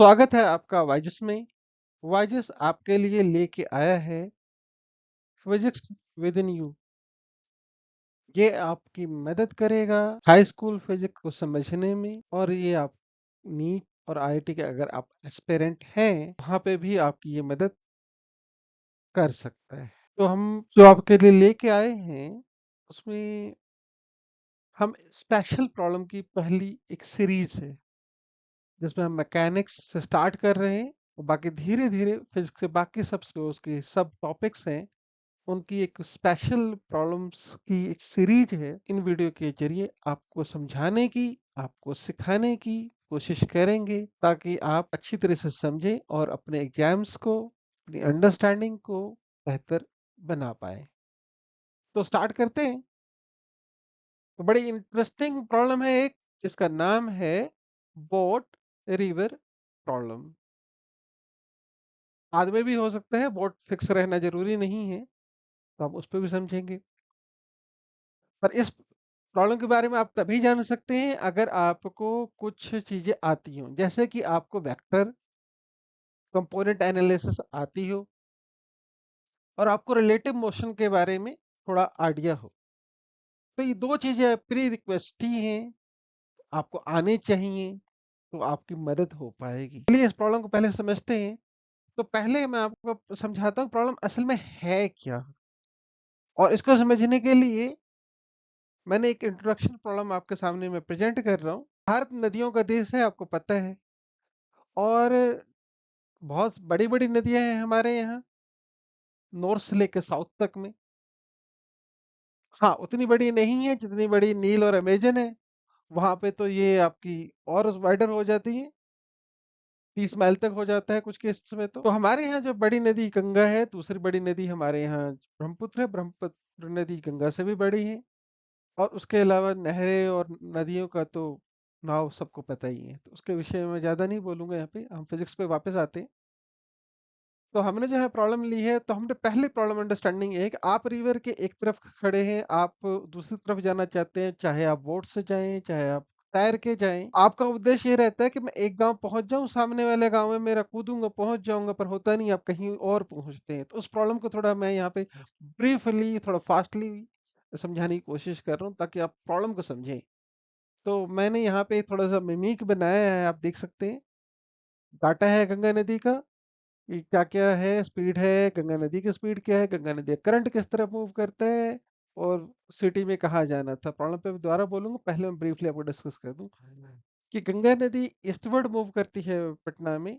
स्वागत है आपका वाइजस में। वाइजस आपके लिए लेके आया है फिजिक्स विद इन यू। ये आपकी मदद करेगा हाई स्कूल फिजिक्स को समझने में, और ये आप नीट और आईआईटी के अगर आप एस्पिरेंट हैं वहाँ पे भी आपकी ये मदद कर सकता है। तो हम जो आपके लिए लेके आए हैं उसमें हम स्पेशल प्रॉब्लम की पहली एक सीरीज है जिसमें हम मैकेनिक्स से स्टार्ट कर रहे हैं और बाकी धीरे धीरे फिजिक्स के बाकी सब जो उसके सब टॉपिक्स हैं उनकी एक स्पेशल प्रॉब्लम्स की एक सीरीज है। इन वीडियो के जरिए आपको समझाने की, आपको सिखाने की कोशिश करेंगे ताकि आप अच्छी तरह से समझें और अपने एग्जाम्स को, अपनी अंडरस्टैंडिंग को बेहतर बना पाए। तो स्टार्ट करते हैं। तो बड़ी इंटरेस्टिंग प्रॉब्लम है एक, जिसका नाम है बोट रिवर प्रॉब्लम। बाद में भी हो सकता है, बोट फिक्स रहना जरूरी नहीं है, तो आप उस पर भी समझेंगे। पर इस प्रॉब्लम के बारे में आप तभी जान सकते हैं अगर आपको कुछ चीजें आती हों, जैसे कि आपको वेक्टर कंपोनेंट एनालिसिस आती हो और आपको रिलेटिव मोशन के बारे में थोड़ा आइडिया हो। तो ये दो चीजें प्री रिक्वेस्ट ही हैं, आपको आने चाहिए, तो आपकी मदद हो पाएगी। चलिए इस प्रॉब्लम को पहले समझते हैं। तो पहले मैं आपको समझाता हूँ प्रॉब्लम असल में है क्या, और इसको समझने के लिए मैंने एक इंट्रोडक्शन प्रॉब्लम आपके सामने मैं प्रेजेंट कर रहा हूँ। भारत नदियों का देश है, आपको पता है, और बहुत बड़ी बड़ी नदियां हैं हमारे यहाँ, नॉर्थ से लेकर साउथ तक में। हाँ, उतनी बड़ी नहीं है जितनी बड़ी नील और अमेजन है। वहां पे तो ये आपकी और वाइडर हो जाती है, 30 माइल तक हो जाता है कुछ केसेस में। तो हमारे यहाँ जो बड़ी नदी गंगा है, दूसरी बड़ी नदी हमारे यहाँ ब्रह्मपुत्र है। ब्रह्मपुत्र नदी गंगा से भी बड़ी है। और उसके अलावा नहरें और नदियों का तो नाव सबको पता ही है, तो उसके विषय में ज़्यादा नहीं बोलूंगा। यहाँ पे हम फिजिक्स पे वापस आते हैं। तो हमने जो है प्रॉब्लम ली है, तो हमने पहले प्रॉब्लम अंडरस्टैंडिंग है कि आप रिवर के एक तरफ खड़े हैं, आप दूसरी तरफ जाना चाहते हैं, चाहे आप बोट से जाएं चाहे आप तैर के जाएं। आपका उद्देश्य ये रहता है कि मैं एक गांव पहुंच जाऊं, सामने वाले गांव में मेरा कूदूंगा पहुंच जाऊंगा, पर होता नहीं, आप कहीं और पहुंचते हैं। तो उस प्रॉब्लम को थोड़ा मैं यहाँ पे ब्रीफली, थोड़ा फास्टली समझाने की कोशिश कर रहा हूँ ताकि आप प्रॉब्लम को समझें। तो मैंने यहाँ पे थोड़ा सा मिमिक बनाया है, आप देख सकते हैं। डाटा है गंगा नदी का कि क्या क्या है, स्पीड है, गंगा नदी की स्पीड क्या है, गंगा नदी का करंट किस तरह मूव करता है, और सिटी में कहाँ जाना था। प्रॉब्लम पे दोबारा बोलूंगा, पहले मैं ब्रीफली आपको डिस्कस कर दूं कि गंगा नदी ईस्टवर्ड मूव करती है पटना में।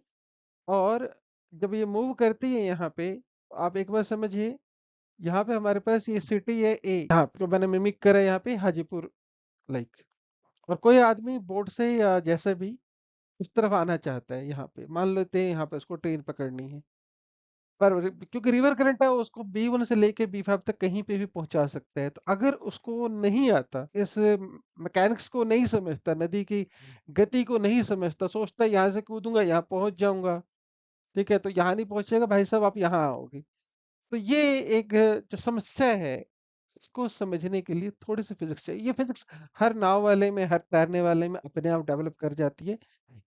और जब ये मूव करती है यहाँ पे, आप एक बार समझिए, यहाँ पे हमारे पास ये सिटी है ए, यहाँ पे मैंने मिमिक करा यहाँ पे हाजीपुर लाइक। और कोई आदमी बोट से या जैसे भी इस तरफ आना चाहता है, यहाँ पे मान लेते हैं यहाँ पे उसको ट्रेन पकड़नी है, पर क्योंकि रिवर करंट है वो उसको B1 से लेके B5 तक कहीं पे भी पहुंचा सकता है। तो अगर उसको नहीं आता, इस मैकेनिक्स को नहीं समझता, नदी की गति को नहीं समझता, सोचता है यहाँ से कूदूंगा यहाँ पहुंच जाऊंगा, ठीक है, तो यहाँ नहीं पहुंचेगा भाई साहब, आप यहाँ आओगे। तो ये एक जो समस्या है, इसको समझने के लिए थोड़ी सी फिजिक्स चाहिए। ये फिजिक्स हर नाव वाले में, हर तैरने वाले में अपने आप डेवलप कर जाती है।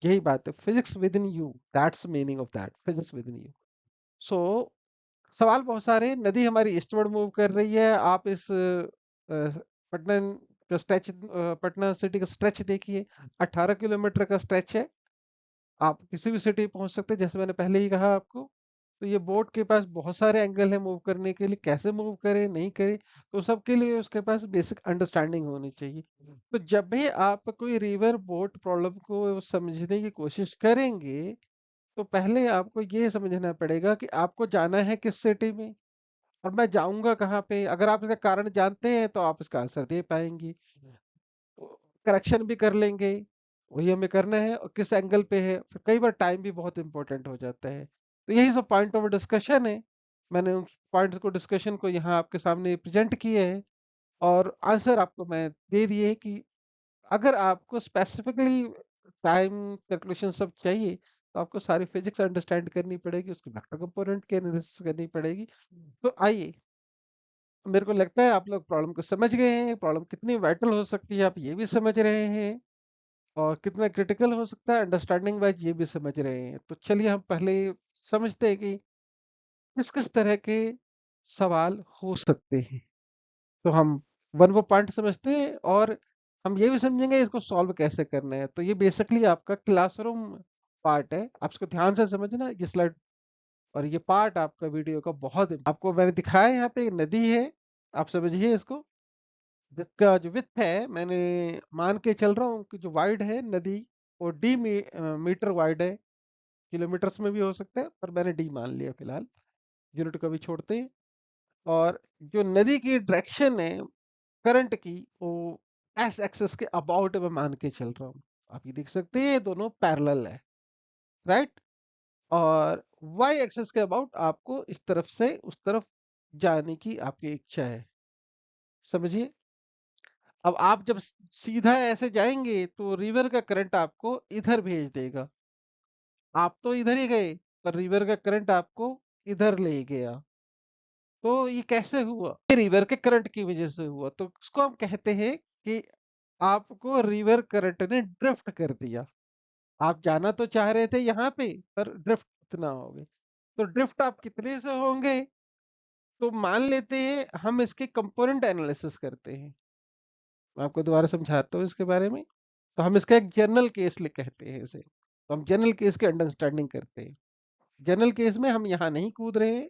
यही बात है, physics within you, that's meaning of that, physics within you. So सवाल बहुत सारे हैं। नदी हमारी ईस्टवर्ड मूव कर रही है। आप इस पटना का स्ट्रेच, पटना सिटी का स्ट्रेच देखिए, 18 किलोमीटर का स्ट्रेच है। आप किसी भी सिटी पहुंच सकते हैं, जैसे मैंने पहले ही कहा आपको। तो ये बोट के पास बहुत सारे एंगल है मूव करने के लिए, कैसे मूव करे नहीं करे, तो सबके लिए उसके पास बेसिक अंडरस्टैंडिंग होनी चाहिए। तो जब भी आप कोई रिवर बोट प्रॉब्लम को समझने की कोशिश करेंगे, तो पहले आपको ये समझना पड़ेगा कि आपको जाना है किस सिटी में, और मैं जाऊंगा कहाँ पे। अगर आप इसका कारण जानते हैं तो आप इसका आंसर दे पाएंगे, करेक्शन भी कर लेंगे, वही हमें करना है, और किस एंगल पे है। फिर कई बार टाइम भी बहुत इंपॉर्टेंट हो जाता है। तो यही सब पॉइंट ऑफ डिस्कशन है। मैंने उन पॉइंट्स को, डिस्कशन को यहाँ आपके सामने प्रेजेंट किए है, और आंसर आपको मैं दे दिए कि अगर आपको स्पेसिफिकली टाइम कैलकुलेशन सब चाहिए, तो आपको सारी फिजिक्स अंडरस्टैंड करनी पड़ेगी, उसके वेक्टर कंपोनेंट की एनालिसिस करनी पड़ेगी। तो आइए, मेरे को लगता है आप लोग प्रॉब्लम को समझ गए हैं, प्रॉब्लम कितनी वाइटल हो सकती है आप ये भी समझ रहे हैं। और कितना क्रिटिकल हो सकता है अंडरस्टैंडिंग वाइज ये भी समझ रहे हैं। तो चलिए हम पहले समझते हैं कि किस किस तरह के सवाल हो सकते हैं। तो हम वन वो पॉइंट समझते हैं और हम ये भी समझेंगे इसको सॉल्व कैसे करना है। तो ये बेसिकली आपका क्लासरूम पार्ट है, आप इसको ध्यान से समझना ये स्लाइड। और ये पार्ट आपका वीडियो का बहुत आपको मैंने दिखाया, यहाँ पे एक नदी है, आप समझिए इसको। जिसका जो विथ है, मैंने मान के चल रहा हूँ कि जो वाइड है नदी वो मीटर वाइड है। किलोमीटर्स में भी हो सकता है पर मैंने डी मान लिया फिलहाल, यूनिट को भी छोड़ते हैं। और जो नदी की डायरेक्शन है करंट की, वो एस एक्सेस के अबाउट में मान के चल रहा हूँ। आप ये देख सकते हैं दोनों पैरेलल है, राइट। और वाई एक्सेस के अबाउट आपको इस तरफ से उस तरफ जाने की आपकी इच्छा है, समझिए। अब आप जब सीधा ऐसे जाएंगे तो रिवर का करंट आपको इधर भेज देगा। आप तो इधर ही गए पर रिवर का करंट आपको इधर ले गया। तो ये कैसे हुआ? ये रिवर के करंट की वजह से हुआ। तो उसको हम कहते हैं कि आपको रिवर करंट ने ड्रिफ्ट कर दिया। आप जाना तो चाह रहे थे यहाँ पे पर ड्रिफ्ट कितना हो गए। तो ड्रिफ्ट आप कितने से होंगे? तो मान लेते हैं हम इसके कंपोनेंट एनालिसिस करते हैं। मैं आपको दोबारा समझाता हूँ इसके बारे में। तो हम इसका एक जनरल केस लिख कहते हैं इसे, तो हम जनरल केस की अंडरस्टैंडिंग करते हैं। जनरल केस में हम यहाँ नहीं कूद रहे हैं,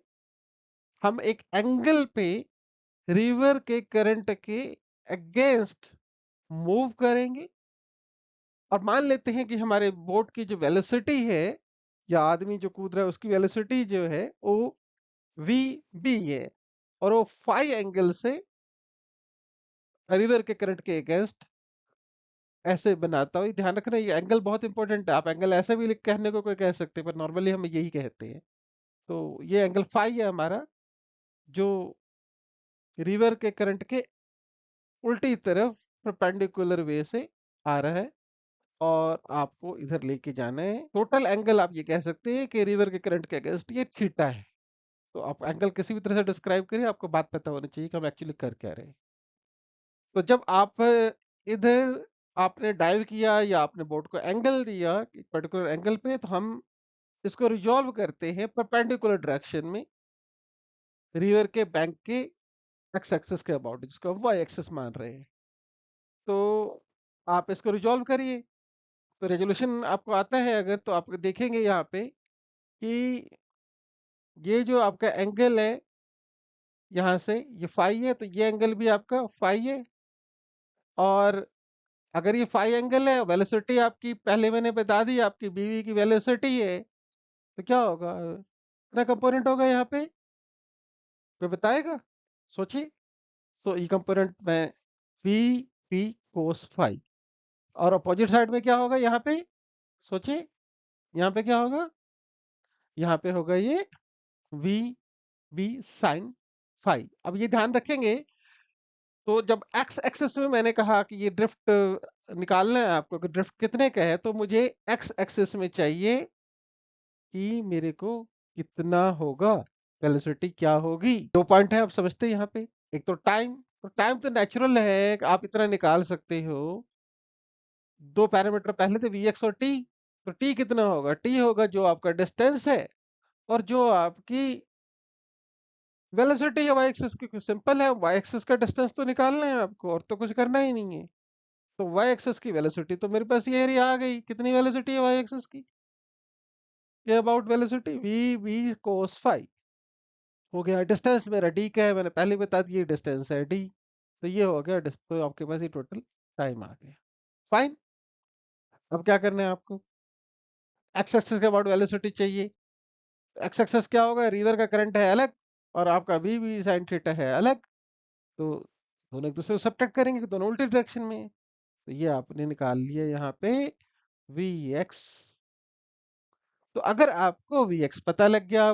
हम एक एंगल पे रिवर के करंट के अगेंस्ट मूव करेंगे। और मान लेते हैं कि हमारे बोट की जो वेलोसिटी है या आदमी जो कूद रहा है उसकी वेलोसिटी जो है वो वी बी है, और वो फाई एंगल से रिवर के करंट के अगेंस्ट ऐसे बनाता हूँ। ध्यान रखना ये एंगल बहुत इंपॉर्टेंट है। आप एंगल ऐसे भी लिख कहने को कोई कह सकते हैं पर नॉर्मली हम यही कहते हैं। तो ये एंगल फाई है हमारा, जो रिवर के करंट के उल्टी तरफ परपेंडिकुलर वे से आ रहा है और आपको इधर लेके जाना है। टोटल एंगल आप ये कह सकते हैं कि रिवर के करंट के अगेंस्ट ये थीटा है। तो आप एंगल किसी भी तरह से डिस्क्राइब करिए, आपको बात पता होनी चाहिए कि हम एक्चुअली कर क्या रहे हैं। तो जब आप इधर आपने डाइव किया या आपने बोट को एंगल दिया एक पर्टिकुलर एंगल पे, तो हम इसको रिजॉल्व करते हैं परपेंडिकुलर डायरेक्शन में रिवर के बैंक के एक्स एक्सिस के अबाउट, जिसको हम वाई एक्सिस मान रहे हैं। तो आप इसको रिजॉल्व करिए। तो रेजोल्यूशन आपको आता है अगर, तो आप देखेंगे यहाँ पे कि ये जो आपका एंगल है यहाँ से ये फाई है, तो ये एंगल भी आपका फाई है। और अगर ये फाई एंगल है, वेलोसिटी आपकी पहले मैंने बता दी आपकी बीवी की वेलोसिटी है, तो क्या होगा? कितना कंपोनेंट होगा यहाँ पे, कोई बताएगा? सोचिए। सो ये कंपोनेंट में वी पी कोस फाई। और अपोजिट साइड में क्या होगा यहाँ पे? सोचिए, यहाँ पे क्या होगा? यहाँ पे होगा ये वी बी साइन फाई। अब ये ध्यान रखेंगे। तो जब एक्स एक्सिस में मैंने कहा कि ये ड्रिफ्ट निकालना है आपको कि ड्रिफ्ट कितने का है, तो मुझे एक्स एक्सिस में चाहिए कि मेरे को कितना होगा, वेलोसिटी क्या होगी। दो पॉइंट है आप समझते हैं यहाँ पे। एक तो टाइम, तो टाइम तो नेचुरल है आप इतना निकाल सकते हो। दो पैरामीटर पहले थे वी एक्स और टी। तो टी कितना होगा? टी होगा जो आपका डिस्टेंस है और जो आपकी वेलोसिटी है वाई एक्सिस की। सिंपल है, वाई एक्सिस का डिस्टेंस तो निकालना है आपको और तो कुछ करना ही नहीं है। तो वाई एक्सिस की वेलोसिटी तो मेरे पास ये एरिया आ गई। कितनी वेलोसिटी है वाई एक्सिस की? ये about velocity v v cos phi हो गया। डिस्टेंस मेरा डी का है, मैंने पहले बता दिया डिस्टेंस है डी। तो ये हो गया तो आपके पास ये टोटल टाइम आ गया। फाइन। अब क्या करना है आपको? एक्स एक्सिस के अबाउट वेलोसिटी चाहिए। एक्स एक्सिस क्या होगा? रिवर का करंट है अलग और आपका वी वी साइन थीटा है अलग। तो दोनों एक दूसरे को सब्ट्रैक्ट करेंगे, दोनों उल्टी डायरेक्शन में है। तो ये आपने निकाल लिया यहाँ पे वी एक्स। तो अगर आपको वी एक्स पता लग गया,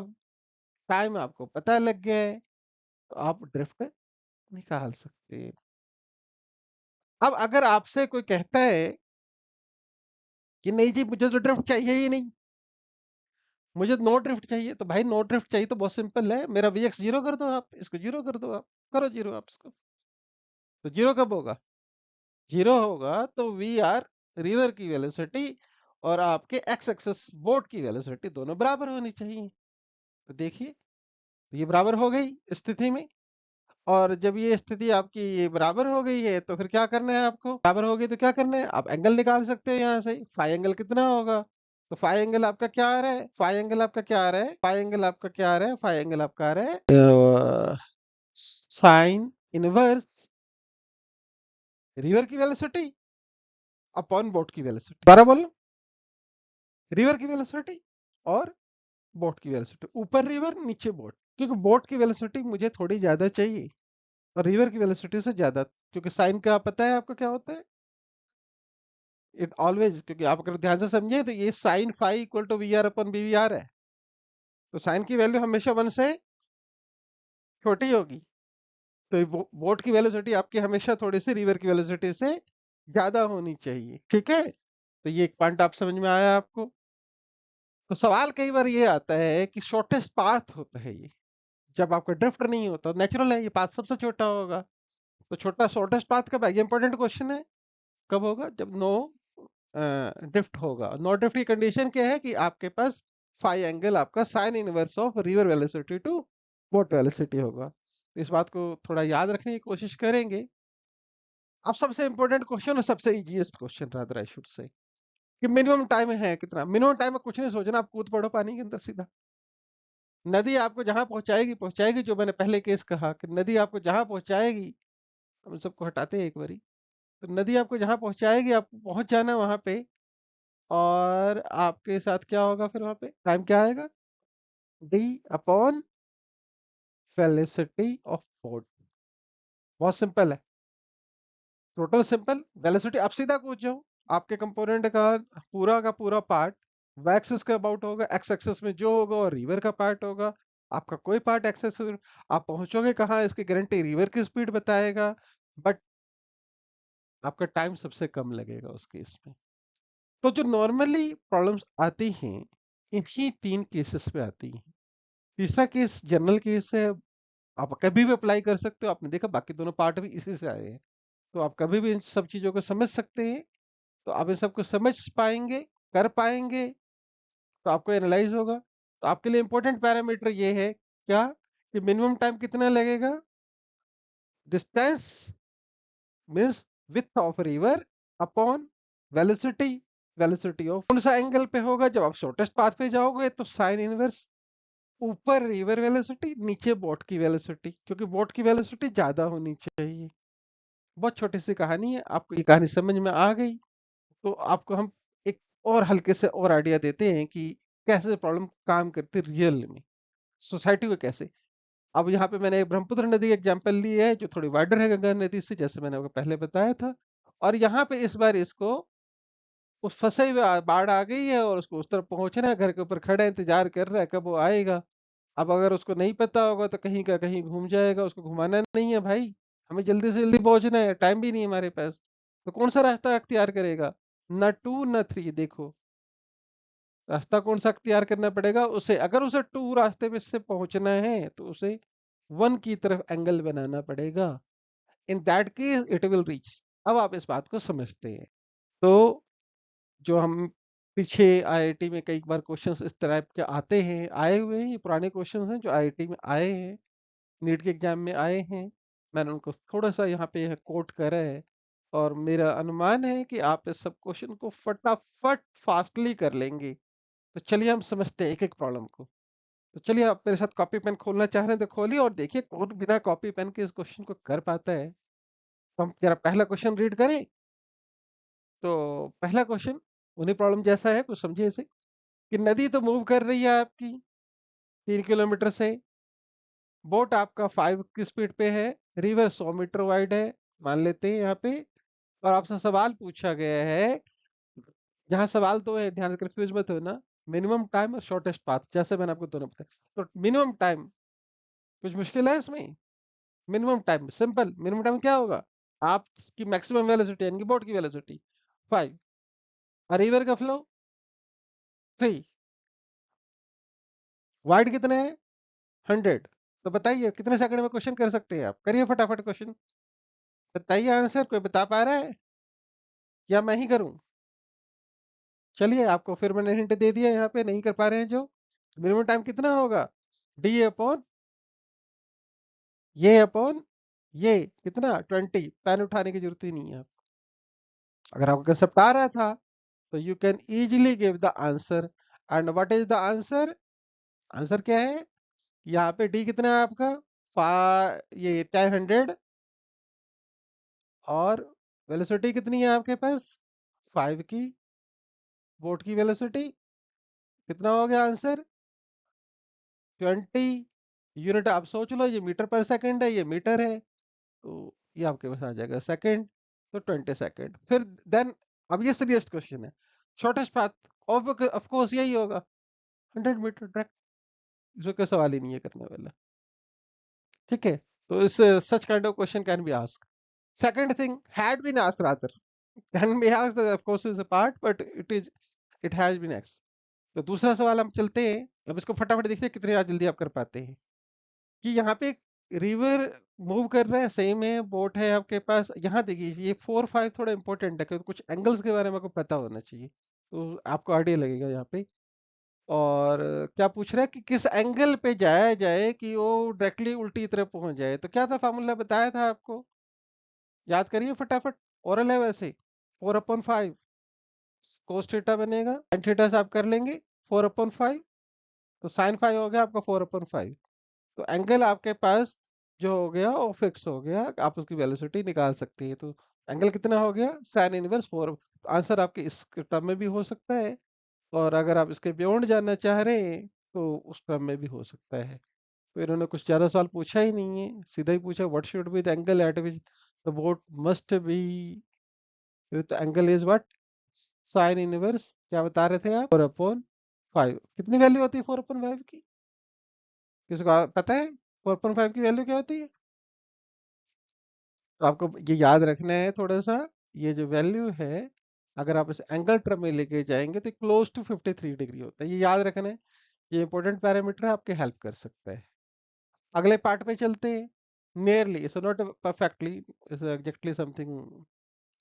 टाइम आपको पता लग गया है, तो आप ड्रिफ्ट निकाल सकते हैं। अब अगर आपसे कोई कहता है कि नहीं जी मुझे तो ड्रिफ्ट चाहिए ही नहीं, मुझे नो ड्रिफ्ट चाहिए, तो भाई नो ड्रिफ्ट चाहिए तो बहुत सिंपल है, मेरा वी एक्स जीरो कर दो, आप इसको जीरो कर दो, आप करो जीरो आप इसको। तो जीरो कब होगा? जीरो होगा तो वी आर रिवर की वेलोसिटी और आपके एक्स एक्सिस बोट की वेलोसिटी दोनों बराबर होनी चाहिए। तो देखिए ये बराबर हो गई स्थिति में, और जब ये स्थिति आपकी ये बराबर हो गई है तो फिर क्या करना है आपको, बराबर हो गई तो क्या करना है, आप एंगल निकाल सकते हो यहाँ से। फाई एंगल कितना होगा, तो फाई एंगल आपका क्या आ रहा है, फाई एंगल आपका क्या आ रहा है, फाई एंगल आपका क्या आ रहा है, फाई एंगल आपका आ रहा है साइन इनवर्स रिवर की वेलोसिटी अपॉन बोट की वेलोसिटी। बारह बोलो, रिवर की वेलोसिटी और बोट की वेलोसिटी, ऊपर रिवर नीचे बोट, क्योंकि बोट की वेलोसिटी मुझे थोड़ी ज्यादा चाहिए और रिवर की वेलोसिटी से ज्यादा, क्योंकि साइन का पता है आपको क्या होता है, इट ऑलवेज, क्योंकि आप अगर ध्यान से समझे तो ये sine phi equal to v r upon b v r है, तो साइन की वैल्यू हमेशा 1 से छोटी होगी, तो बोट की वेलोसिटी आपकी हमेशा थोड़ी सी रिवर की वेलोसिटी से ज्यादा होनी चाहिए, ठीक है। तो ये एक पॉइंट आप समझ में आया आपको। तो सवाल कई बार ये आता है कि शॉर्टेस्ट पाथ होता है ये, जब आपका ड्रिफ्ट नहीं होता, नेचुरल है ये पाथ सबसे छोटा होगा, तो छोटा शॉर्टेस्ट पाथ कब है, ये इंपॉर्टेंट क्वेश्चन है, कब होगा, जब नो ड्रिफ्ट होगा। नो ड्रिफ्ट की कंडीशन क्या है कि आपके पास फाई एंगल आपका sine inverse of river velocity to boat velocity होगा। तो इस बात को थोड़ा याद रखने की कोशिश करेंगे। अब सबसे इंपॉर्टेंट क्वेश्चन और सबसे easiest question rather I should say, कि मिनिमम टाइम है कितना, मिनिमम टाइम में कुछ नहीं सोचना, आप कूद पड़ो पानी के अंदर सीधा। नदी आपको जहां पहुंचाएगी पहुंचाएगी, जो मैंने पहले केस कहा कि नदी आपको जहां पहुंचाएगी, हम सबको हटाते हैं एक बारी, तो नदी आपको जहां पहुंचाएगी आपको पहुंच जाना वहां पे, और आपके साथ क्या होगा फिर वहां पे, टाइम क्या आएगा, D upon velocity of boat. बहुत सिंपल है, टोटल सिंपल वेलोसिटी, आप सीधा कूद जाओ, आपके कंपोनेंट का पूरा पार्ट y एक्सिस के अबाउट होगा, एक्स एक्सिस में जो होगा और रिवर का पार्ट होगा, आपका कोई पार्ट एक्सेस, आप पहुंचोगे कहाँ इसकी गारंटी रिवर की स्पीड बताएगा, बट आपका टाइम सबसे कम लगेगा उस केस में। तो जो नॉर्मली प्रॉब्लम्स आती हैं इन्हीं 3 केसेस पे आती हैं। तीसरा केस जनरल केस है, आप कभी भी अप्लाई कर सकते हो, आपने देखा बाकी दोनों पार्ट भी इसी से आए हैं, तो आप कभी भी इन सब चीजों को समझ सकते हैं। तो आप इन सबको समझ पाएंगे, कर पाएंगे, तो आपको एनालाइज होगा। तो आपके लिए इंपॉर्टेंट पैरामीटर ये है क्या, कि मिनिमम टाइम कितना लगेगा, distance means width of river upon velocity, velocity of कौन सा एंगल पे होगा, जब आप शॉर्टेस्ट पाथ पे जाओगे तो साइन इनवर्स, ऊपर रिवर वेलोसिटी नीचे बोट की वेलोसिटी, क्योंकि बोट की वेलोसिटी ज्यादा होनी चाहिए। बहुत छोटी सी कहानी है, आपको ये कहानी समझ में आ गई तो आपको हम एक और हल्के से और आइडिया देते हैं कि कैसे प्रॉब्लम काम करती है रियल में, सोसाइटी को कैसे। अब यहाँ पे मैंने एक ब्रह्मपुत्र नदी का एग्जांपल ली है जो थोड़ी वाइडर है गंगा नदी से, जैसे मैंने आपको पहले बताया था, और यहाँ पे इस बार इसको उस फंसे हुए बाढ़ आ गई है और उसको उस तरफ पहुंचना है, घर के ऊपर खड़ा है इंतजार कर रहा है कब वो आएगा। अब अगर उसको नहीं पता होगा तो कहीं का कहीं घूम जाएगा, उसको घुमाना नहीं है भाई, हमें जल्दी से जल्दी पहुंचना है, टाइम भी नहीं है हमारे पास, तो कौन सा रास्ता अख्तियार करेगा, न टू न थ्री, देखो रास्ता कौन सा अख्तियार करना पड़ेगा उसे, अगर उसे टू रास्ते पे से पहुंचना है तो उसे वन की तरफ एंगल बनाना पड़ेगा, in that case it will reach. अब आप इस बात को समझते हैं। तो जो हम पीछे आईआईटी में कई बार क्वेश्चंस इस तरह के आते हैं, आए हुए हैं, ये पुराने क्वेश्चंस हैं जो आईआईटी में आए हैं, नीट के एग्जाम में आए हैं, मैंने उनको थोड़ा सा यहाँ पे कोट करा है, और मेरा अनुमान है कि आप इस सब क्वेश्चन को फटाफट फास्टली कर लेंगे। तो चलिए हम समझते हैं एक एक प्रॉब्लम को। तो चलिए आप मेरे साथ कॉपी पेन खोलना चाह रहे हैं तो खोलिए और देखिए कौन बिना कॉपी पेन के इस क्वेश्चन को कर पाता है। तो हम जरा पहला क्वेश्चन रीड करें। तो पहला क्वेश्चन उन्हीं प्रॉब्लम जैसा है, कुछ समझिए इसे, कि नदी तो मूव कर रही है आपकी 3 किलोमीटर से, बोट आपका 5 की स्पीड पे है, रिवर 100 मीटर वाइड है, मान लेते हैं यहाँ पे, और आपसे सवाल पूछा गया है, यहाँ सवाल तो है, ध्यान से कंफ्यूज मत होना, मिनिमम टाइम और शॉर्टेस्ट पाथ, जैसे मैंने आपको दोनों बताया। तो मिनिमम टाइम कुछ मुश्किल है इसमें, minimum time simple, minimum time क्या होगा, आपकी मैक्सिमम वेलोसिटी यानी कि बोट की वेलोसिटी 5, और रिवर का फ्लो 3, वाइड कितने हैं 100। तो बताइए कितने सेकंड में क्वेश्चन कर सकते हैं आप, करिए फटाफट क्वेश्चन, बताइए आंसर, कोई बता पा रहा है या मैं ही करूं। चलिए आपको फिर मैंने हिंट दे दिया, यहाँ पे नहीं कर पा रहे हैं जो, मिनिमम टाइम कितना होगा, डी अपॉन ये अपॉन ये, कितना 20, पेन उठाने की जरूरत ही नहीं है। अगर आपको कंसेप्ट आ रहा था तो you can easily give the answer. And what is the answer, answer क्या है, यहाँ पे डी कितना है आपका, ये 10 100, और वेलोसिटी कितनी है आपके पास 5 की, बोट की वेलोसिटी कितना हो गया आंसर 20 यूनिट। आप सोच लो, ये मीटर पर सेकंड है, ये मीटर है, तो ये आपके पास आ जाएगा सेकंड, तो 20 सेकंड। फिर देन अब ये सीरियस क्वेश्चन है, शॉर्टेस्ट पाथ ऑफ कोर्स यही होगा 100 मीटर डायरेक्ट, इसमें कोई सवाल ही नहीं है करने वाला। ठीक है, तो इस such kind of question can be asked. Second thing had been asked rather, can be asked of course is a part, but it has been asked. तो दूसरा सवाल हम चलते हैं, अब इसको फटाफट देखते हैं कितने जल्दी आप कर पाते हैं। कि यहाँ पे रिवर मूव कर रहा है, सेम है, बोट है आपके पास। यहाँ देखिए ये 4 5 थोड़ा इंपॉर्टेंट है, क्योंकि कुछ एंगल्स के बारे में आपको पता होना चाहिए, तो आपको आइडिया लगेगा यहाँ पे। और क्या पूछ रहा है कि किस एंगल पे जाया जाए कि वो डायरेक्टली उल्टी तरफ पहुंच जाए, तो क्या था फार्मूला बताया था आपको, याद करिए फटाफट, ओरल है वैसे, 4/5 कोस थीटा बनेगा, साइन थीटा से आप कर लेंगे 4/5, तो साइन 5 हो गया आपका 4/5। तो एंगल आपके पास जो हो गया वो फिक्स हो गया, आप उसकी वेलोसिटी निकाल सकते हैं। तो एंगल कितना हो गया साइन इनवर्स 4। आंसर आपके इस टर्म में भी हो सकता है, और अगर आप इसके बियॉन्ड जानना चाह रहे हैं तो उस टर्म में भी हो सकता है। तो इन्होंने कुछ ज़्यादा सवाल पूछा ही नहीं है, सीधा ही पूछा what should be the angle eight which the boat must be, the angle is what, sine inverse, क्या बता रहे थे आप, 4/5। कितनी वैल्यू होती है 4/5 की, किसी को पता है 4/5 की वैल्यू क्या होती है? तो आपको ये याद रखना है थोड़ा सा, ये जो वैल्यू है अगर आप इसे एंगल टर्म में लेके जाएंगे तो क्लोज टू 53 डिग्री होता है, ये याद रखना है। ये इंपॉर्टेंट पैरामीटर है, आपके हेल्प कर सकता है। अगले पार्ट पे चलते हैं। Nearly it's not perfectly, it's exactly something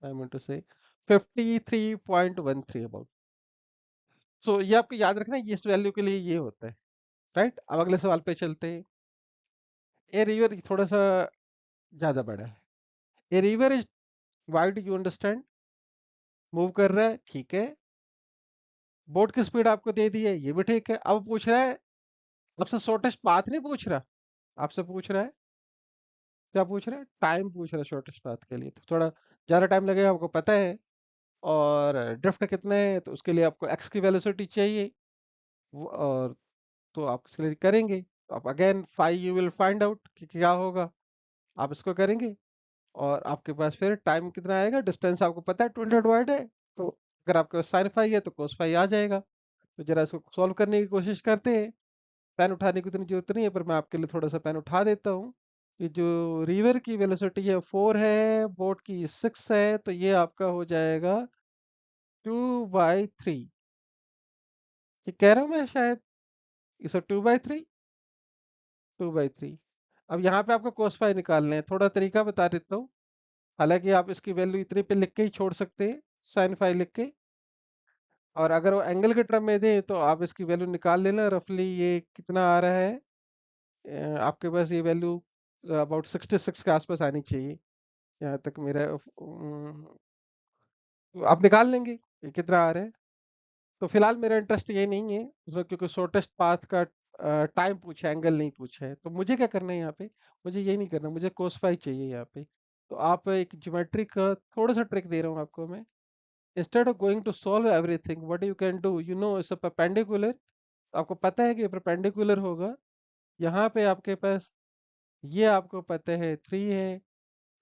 I mean to say 53.13 about. सो ये आपको याद रखना है, इस वैल्यू के लिए ये होता है। राइट, अब अगले सवाल पे चलते हैं। ए रिवर थोड़ा सा ज्यादा बड़ा है, a river is wide, you understand, move कर रहा है, ठीक है, बोट की स्पीड आपको दे दी है, ये भी ठीक है। अब पूछ रहा है, आपसे शॉर्टेस्ट पाथ नहीं पूछ रहा, आपसे पूछ रहा है, क्या पूछ रहा है, टाइम पूछ रहा है शॉर्टेस्ट पाथ के लिए, तो थोड़ा ज़्यादा टाइम लगेगा आपको पता है। और ड्रिफ्ट कितने हैं, तो उसके लिए आपको एक्स की वेलोसिटी चाहिए, और तो आप इसके लिए करेंगे, तो आप again 5 you will find out कि क्या होगा, आप इसको करेंगे, और आपके पास फिर टाइम कितना आएगा, डिस्टेंस आपको पता है 20 वर्ड है, तो अगर आपके पास साइन 5 है तो कोस 5 आ जाएगा। तो जरा इसको सॉल्व करने की कोशिश करते हैं। पेन उठाने की इतनी जरूरत नहीं है, पर मैं आपके लिए थोड़ा सा पेन उठा देता हूँ। ये जो रिवर की वेलोसिटी है 4 है, बोट की 6 है, तो ये आपका हो जाएगा 2/3। ये कह रहा हूँ मैं शायद, इसे 2/3, 2/3। अब यहाँ पे आपको कोस फाई निकालने हैं, थोड़ा तरीका बता देता हूँ। हालांकि आप इसकी वैल्यू इतने पे लिख के ही छोड़ सकते हैं, साइन फाई लिख के, और अगर वो एंगल के टर्म में दे तो आप इसकी वैल्यू निकाल लेना, रफली ये कितना आ रहा है, आपके पास ये वैल्यू अबाउट 66 के आसपास आनी चाहिए, यहाँ तक मेरा आप निकाल लेंगे ये कितना आ रहा है। तो फिलहाल मेरा इंटरेस्ट ये नहीं है उसमें, क्योंकि शॉर्टेस्ट पाथ का टाइम पूछा है, एंगल नहीं पूछा है, तो मुझे क्या करना है यहाँ पे, मुझे ये नहीं करना, मुझे कोस फाई चाहिए यहाँ पे। तो आप एक ज्योमेट्री का थोड़ा सा ट्रिक दे रहा हूँ आपको मैं, instead of going to solve everything what you can do, you know it's a perpendicular, आपको पता है कि परपेंडिकुलर होगा, यहाँ पे आपके पास ये आपको पता है 3 है,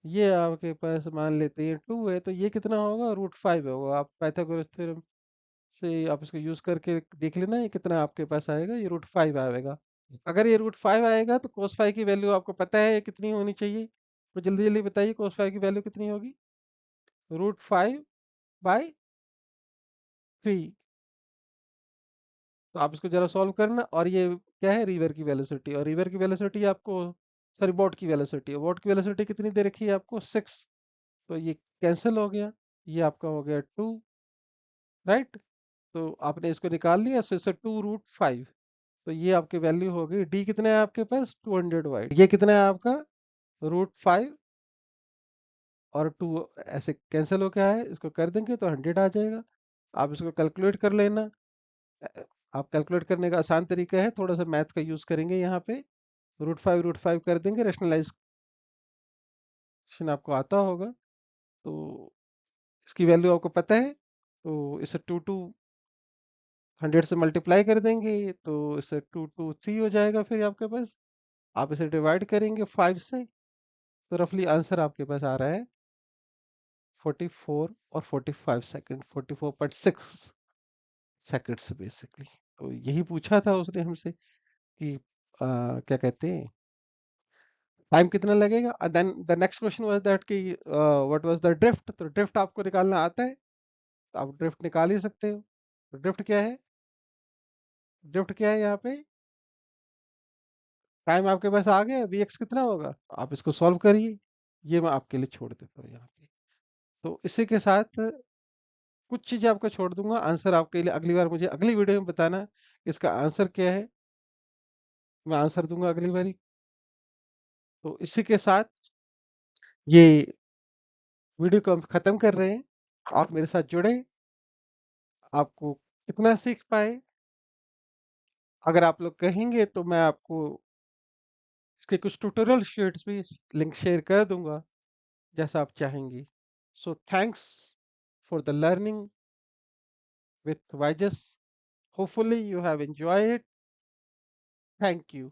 ये आपके पास मान लेते हैं 2 है, तो ये कितना होगा √5 होगा। आप पाइथागोरस थ्योरम से आप इसको यूज करके देख लेना, ये कितना आपके पास आएगा, ये √5 आएगा। अगर ये √5 आएगा तो कोस फाई की वैल्यू आपको पता है कितनी होनी चाहिए, तो जल्दी जल्दी बताइए कोस फाई की वैल्यू कितनी होगी, √5/3। तो आप इसको जरा सॉल्व करना, और ये क्या है, रिवर की वेलोसिटी, और रिवर की वेलोसिटी आपको, सॉरी बोट की वेलोसिटी, बोट की वेलोसिटी कितनी दे रखी है आपको 6, तो ये कैंसिल हो गया, ये आपका हो गया 2, राइट। तो आपने इसको निकाल लिया, so इससे 2√5, तो ये आपकी वैल्यू हो गई। डी कितना है आपके पास, 200 वाट। ये कितना है आपका, √5 और 2 ऐसे कैंसिल हो गया है, इसको कर देंगे तो 100 आ जाएगा। आप इसको कैलकुलेट कर लेना। अ, आप कैलकुलेट करने का आसान तरीका है, थोड़ा सा मैथ का यूज करेंगे यहाँ पे। √5 कर देंगे, रेशनलाइजेशन आपको आता होगा, तो इसकी वैल्यू आपको पता है, तो इसे 100 से मल्टीप्लाई कर देंगे, तो इसे 223 हो जाएगा फिर आपके पास। आप इसे डिवाइड करेंगे 5 से, तो रफली आंसर आपके पास आ रहा है 44 और 45 सेकंड, 44.6 सेकंड्स बेसिकली। तो यही पूछा था उसने हमसे कि क्या कहते हैं, टाइम कितना लगेगा। Then the next question was that कि व्हाट वाज द ड्रिफ्ट। तो ड्रिफ्ट आपको निकालना आता है, तो आप ड्रिफ्ट निकाल ही सकते हो। तो ड्रिफ्ट क्या है, ड्रिफ्ट क्या है यहाँ पे, टाइम आपके पास आ गया, वी एक्स कितना होगा, आप इसको सॉल्व करिए। ये मैं आपके लिए छोड़ देता हूँ यहाँ पे। तो इसी के साथ कुछ चीज़ें आपको छोड़ दूंगा, आंसर आपके लिए अगली बार मुझे अगली वीडियो में बताना इसका आंसर क्या है, मैं आंसर दूंगा अगली बारी। तो इसी के साथ ये वीडियो को हम खत्म कर रहे हैं। आप मेरे साथ जुड़े, आपको कितना सीख पाए, अगर आप लोग कहेंगे तो मैं आपको इसके कुछ ट्यूटोरियल शीट्स भी लिंक शेयर कर दूंगा, जैसा आप चाहेंगी। So thanks for the learning with Vijay. Hopefully you have enjoyed it. Thank you.